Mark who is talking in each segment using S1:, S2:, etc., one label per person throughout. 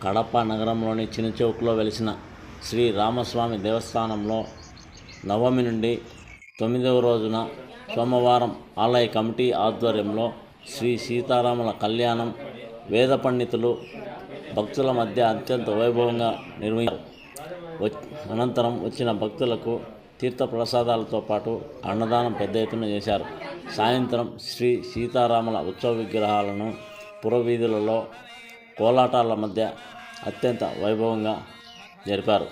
S1: కడప నగరంలోని చిన్నచౌక్లో వెలిసిన శ్రీ రామస్వామి దేవస్థానంలో నవమి నుండి 9వ రోజున సోమవారం ఆలయ కమిటీ ఆధ్వర్యంలో శ్రీ సీతారాముల కళ్యాణం వేద పండితులు భక్తుల మధ్య అత్యంత వైభవంగా నిర్వహించారు. అనంతరం వచ్చిన భక్తులకు తీర్థప్రసాదాలతో పాటు అన్నదానం పెద్ద ఎత్తున చేశారు. సాయంత్రం శ్రీ సీతారాముల ఉత్సవ విగ్రహాలను పురవీధులలో కోలాటాల మధ్య అత్యంత వైభవంగా జరిపారు.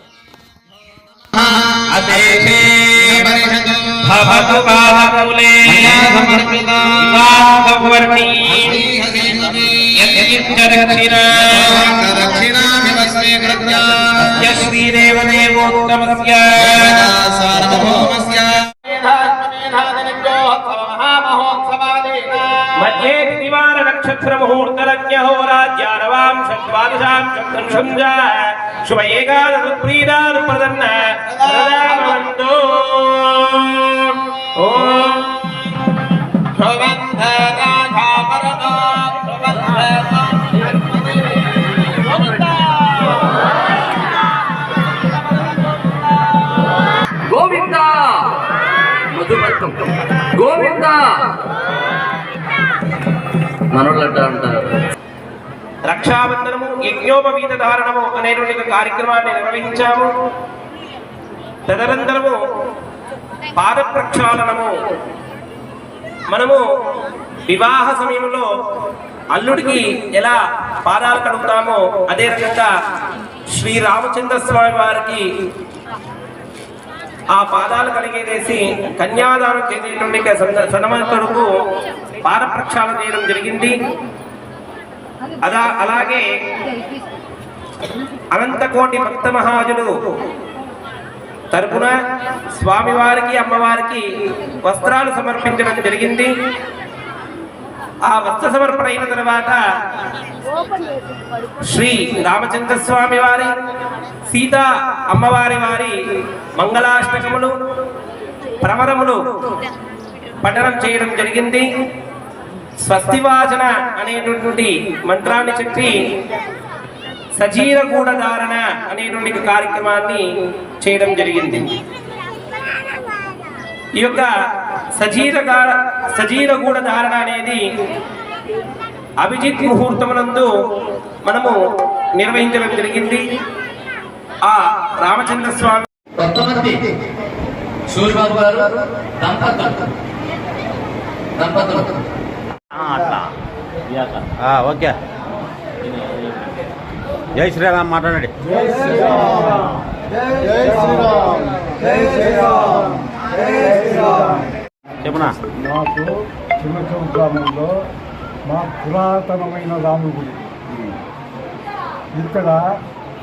S2: మధ్యే తివార నక్షత్ర ముహూర్తరజ్ఞ హోరాజ్యారవాం షద్వాదశాం షట్త్రింశంజా శుభ ఏకాదశ ప్రీరార్ ప్రదన్న ప్రదామంతో ఓం
S3: గోవింద మధుమత్తం గోవింద మనోళ్ళంట అంటారు.
S2: రక్షాబంధనము యజ్ఞోపవీత ధారణము అనేటువంటి కార్యక్రమాన్ని నిర్వహించాము. తదనంతరము పాద ప్రక్షాళనము. మనము వివాహ సమయంలో అల్లుడికి ఎలా పాదాలు కడుగుతామో అదే రకంగా శ్రీరామచంద్ర స్వామి వారికి ఆ పాదాలు కలిగేసి కన్యాదానం చేసేటువంటి సన్మంతుడుకు పాద ప్రక్షాళన చేయడం జరిగింది. అలాగే అనంతకోటి భక్త మహాజులు తరపున స్వామివారికి అమ్మవారికి వస్త్రాలు సమర్పించడం జరిగింది. ఆ వస్త్ర సమర్పణ అయిన తర్వాత శ్రీ రామచంద్ర స్వామి వారి సీతా అమ్మవారి వారి మంగళాష్టకములు ప్రవరములు పఠనం చేయడం జరిగింది. స్వస్తివాచన అనేటువంటి మంత్రాన్ని చెప్పి సజీరగూఢ ధారణ అనేటువంటి కార్యక్రమాన్ని చేయడం జరిగింది. ఈ యొక్క సజీరగూఢ ధారణ అనేది అభిజిత్ ముహూర్తమునందు మనము నిర్వహించడం జరిగింది. ఆ రామచంద్ర స్వామి
S3: సూర్యబాబు గారు దంపతులు
S4: ఓకే. జై శ్రీరామ్ మాట్లాడండి. చెప్పనా.
S5: నాకు చిన్నచౌ గ్రామంలో మా పురాతనమైన రాముడి గుడి. ఇక్కడ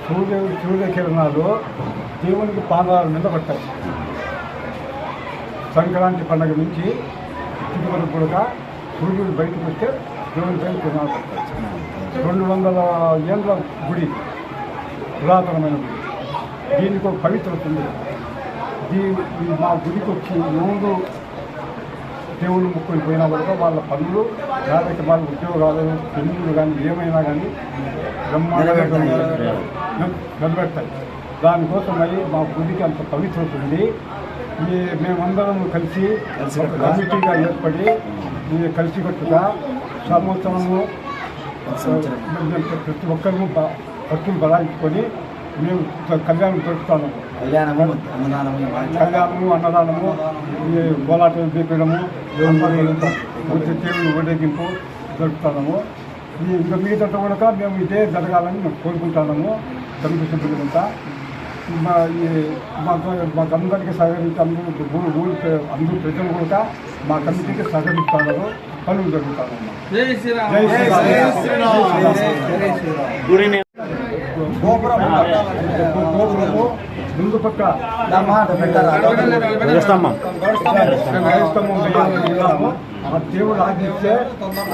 S5: సూర్యకిరణాలు దేవునికి పాదాల మీద పట్టాయి. సంక్రాంతి పండుగ నుంచి ఇప్పటి వరకు కూడా సూర్యుడు బయటకు వస్తే దేవుని పైన కిరణాలు పడతాయి. 200 ఏళ్ళ గుడి, పురాతనమైన గుడి. దీనికి ఒక పవిత్రత ఉంది. మా గుడికి వచ్చి ఎవరు దేవుళ్ళు ముక్కుని పోయినా కూడా వాళ్ళ పనులు లేకపోతే వాళ్ళ ఉద్యోగాలు పెళ్ళిళ్ళు కానీ ఏమైనా కానీ బ్రహ్మాండంగా నిలబెడతాయి. దానికోసం మరి మా గుడికి అంత పవిత్రత ఉంది. మేమందరం కలిసి ఒక కమిటీగా ఏర్పడి కలిసికట్టుగా సంవత్సరము ప్రతి ఒక్కరు భక్తులు బలాయించుకొని మేము కళ్యాణం పెడుతున్నాము. కళ్యాణము అన్నదానము కోలాటం చేపడము దేవుని ఊరేగింపు జరుపుతున్నాము. ఇంకా మిగతా కూడా మేము ఇదే జరగాలని మేము కోరుకుంటున్నాము. కమిటీ సభ్యులంతా మాకందరికీ సహకరించి అందరూ ప్రజలు కూడా మా కమిటీకి సహకరిస్తున్నారు. పనులు జరుగుతున్నాము. గోపురము ముందు పక్క ఆ దేవుడు ఆగిస్తే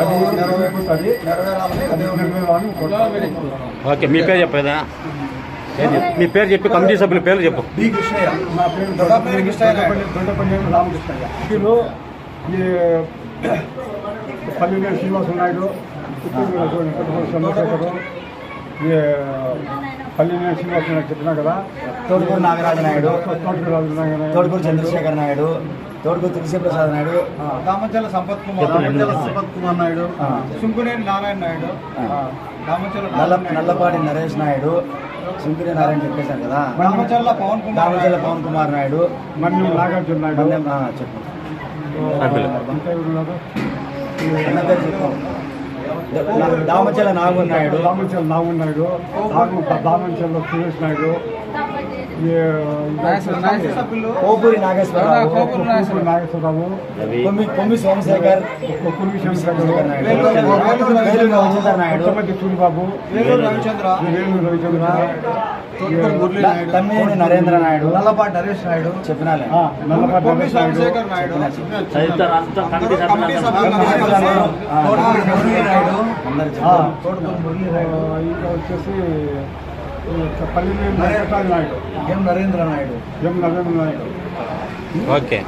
S5: అది నెరవేరుతుంది. అది నెరవేరాలని
S4: ఓకే. మీ పేరు చెప్పేదా? మీ పేరు చెప్పి కమిటీ సభ్యుల పేర్లు చెప్పు.
S5: బి కృష్ణయ్య. నా పేరు దొండపల్లి రామకృష్ణయ్య. వీళ్ళు ఈ పల్లినేని శ్రీనివాస నాయుడు, చంద్రశేఖరు, ఈ పల్లి శ్రీనివాస చెప్పినా కదా,
S6: తోడుకూరు నాగరాజ నాయుడు,
S5: తోటకూరు
S6: తోడుకూరు చంద్రశేఖర్ నాయుడు, తోడుకూరు తులసీప్రసాద్ నాయుడు,
S5: దామచల్ల సంపత్ కుమార్ నాయుడు, సుంకునేని నారాయణ నాయుడు,
S6: నల్లపాటి నరేష్ నాయుడు, సుంకరి నారాయణ చెప్పేశారు కదా,
S5: దామచల్ల
S6: పవన్ కుమార్ నాయుడు,
S5: మన్యం నాగార్జున నాయుడు,
S6: చెప్పు
S5: ఇంకా
S6: అన్న పేరు చెప్పు. దామచల్ల నాగూర్ నాయుడు,
S5: దామచల్ల నాగుడు నాయుడు, దామచల్ల సురేష్ నాయుడు,
S6: కోపూరి నాగేశ్వరరావు,
S5: నాగేశ్వరరావు,
S6: కొమ్మి సోమశేఖర్, వేలూరు రవిచంద్ర నాయుడు,
S5: సూరిబాబు, వేలూరు రవిచంద్ర,
S6: తమ్మినేని నరేంద్ర నాయుడు,
S5: నల్లపాటి నరేష్ నాయుడు,
S6: చెప్పినాలే,
S5: నల్లపాటి నరేష్ సోమశేఖర్ నాయుడు,
S1: తదితరులంతా కమిటీ సభ్యులందరూ
S5: ఇంకా వచ్చేసి పల్లి వెంకటరాజు నాయుడు,
S6: ఎం నరేంద్ర నాయుడు.
S5: ఎం నరేంద్ర నాయుడు.
S4: ఓకే.